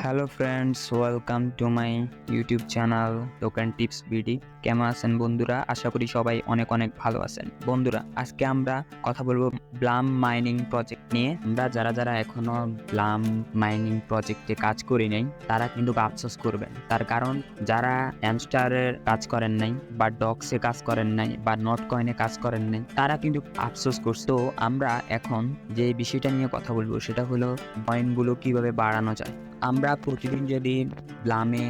Hello friends, welcome to my YouTube channel token tips BD. কেমন আছেন বন্ধুরা? আশা করি সবাই অনেক অনেক ভালো আছেন। বন্ধুরা, আজকে আমরা কথা বলবো ব্লাম মাইনিং প্রজেক্ট নিয়ে। আমরা যারা এখনো ব্লাম মাইনিং প্রজেক্টে কাজ করি নাই তারা কিন্তু আফসোস করবেন। তার কারণ যারা অ্যামস্টারের কাজ করেন নাই বা ডক্সে কাজ করেন নাই বা নট কয়েনে কাজ করেন নাই তারা কিন্তু আফসোস করছে। তো আমরা এখন যে বিষয়টা নিয়ে কথা বলবো সেটা হলো কয়েনগুলো কিভাবে বাড়ানো যায়। আমরা প্রতিদিন যদি ব্লামে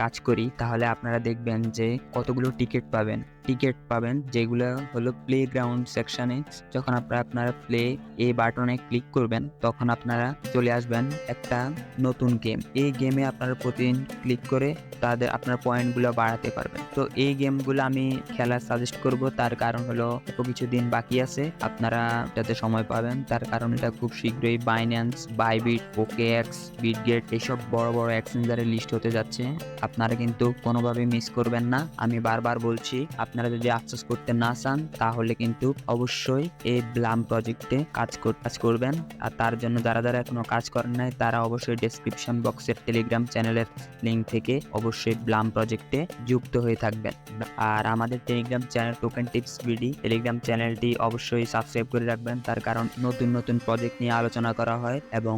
কাজ করি তাহলে আপনারা দেখবেন যে কতগুলো টিকিট পাবেন যেগুলো হলো প্লে গ্রাউন্ড সেকশনে। যখন আপনারা প্লে এই বাটনে ক্লিক করবেন তখন আপনারা চলে আসবেন একটা নতুন গেম। এই গেমে আপনারা প্রতিদিন ক্লিক করে আপনার পয়েন্টগুলো বাড়াতে পারবেন। তো এই গেমগুলো আমি খেলা সাজেস্ট করব, তার কারণ হলো কিছু দিন বাকি আছে, আপনারা এটাতে সময় পাবেন। তার কারণ এটা খুব শীঘ্রই বাইন্যান্স, বাইবিট, ওকেএক্স, বিটগেট এইসব বড় বড় এক্সচেঞ্জারে লিস্ট হতে যাচ্ছে। আপনারা কিন্তু কোনোভাবে মিস করবেন না। আমি বারবার বলছি, আপনারা যদি আফসোস করতে না চান তাহলে কিন্তু অবশ্যই এই ব্লাম প্রজেক্টে কাজ করবেন। আর তার জন্য যারা এখনো কাজ করেন নাই তারা অবশ্যই ডেসক্রিপশন বক্সের টেলিগ্রাম চ্যানেলের লিঙ্ক থেকে অবশ্যই ব্লাম প্রজেক্টে যুক্ত হয়ে থাকবেন। আর আমাদের Telegram channel token tips BD Telegram চ্যানেলটি অবশ্যই সাবস্ক্রাইব করে রাখবেন। তার কারণ নতুন নতুন প্রজেক্ট নিয়ে আলোচনা করা হয় এবং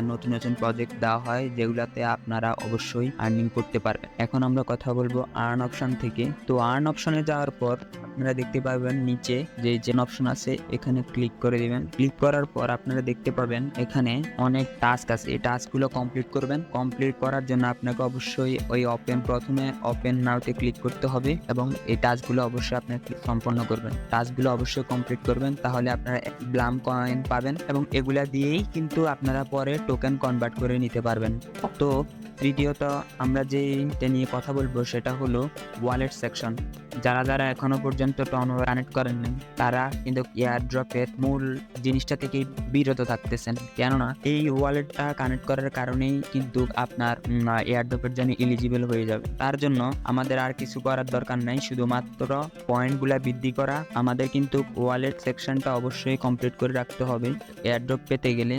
নতুন নতুন প্রজেক্ট দেওয়া হয় যেগুলোতে আপনারা অবশ্যই আর্নিং করতে পারবেন। এখন আমরা কথা বলবো আর্ন অপশন থেকে। তো আর্ন অপশনে যাওয়ার পর আপনারা দেখতে পাবেন নিচে যে জেন অপশন আছে, এখানে ক্লিক করে দিবেন। ক্লিক করার পর আপনারা দেখতে পাবেন এখানে অনেক টাস্ক আছে। এই টাস্কগুলো কমপ্লিট করবেন। কমপ্লিট করার জন্য আপনাকে অবশ্যই ওই প্রথমে ওপেন নাওতে ক্লিক করতে হবে এবং এই টাস্কগুলো অবশ্যই আপনাকে সম্পন্ন করবেন। টাস্কগুলো অবশ্যই কমপ্লিট করবেন, তাহলে আপনারা ব্লাম কয়েন পাবেন এবং এগুলা দিয়েই কিন্তু আপনারা পরে টোকেন কনভার্ট করে নিতে পারবেন। তো তৃতীয়ত আমরা যেটা নিয়ে কথা বলবো সেটা হলো ওয়ালেট সেকশন। যারা এখনো পর্যন্ত টন কানেক্ট করেননি তারা কিন্তু এয়ারড্রপের মূল জিনিসটা থেকে বিরত থাকতেছেন, কেননা এই ওয়ালেটটা কানেক্ট করার কারণেই কিন্তু আপনার এয়ারড্রপের জন্য এলিজিবল হয়ে যাবে। তার জন্য আমাদের আর কিছু করার দরকার নাই, শুধুমাত্র পয়েন্টগুলা বৃদ্ধি করা। আমাদের কিন্তু ওয়ালেট সেকশনটা অবশ্যই কমপ্লিট করে রাখতে হবে এয়ারড্রপ পেতে গেলে।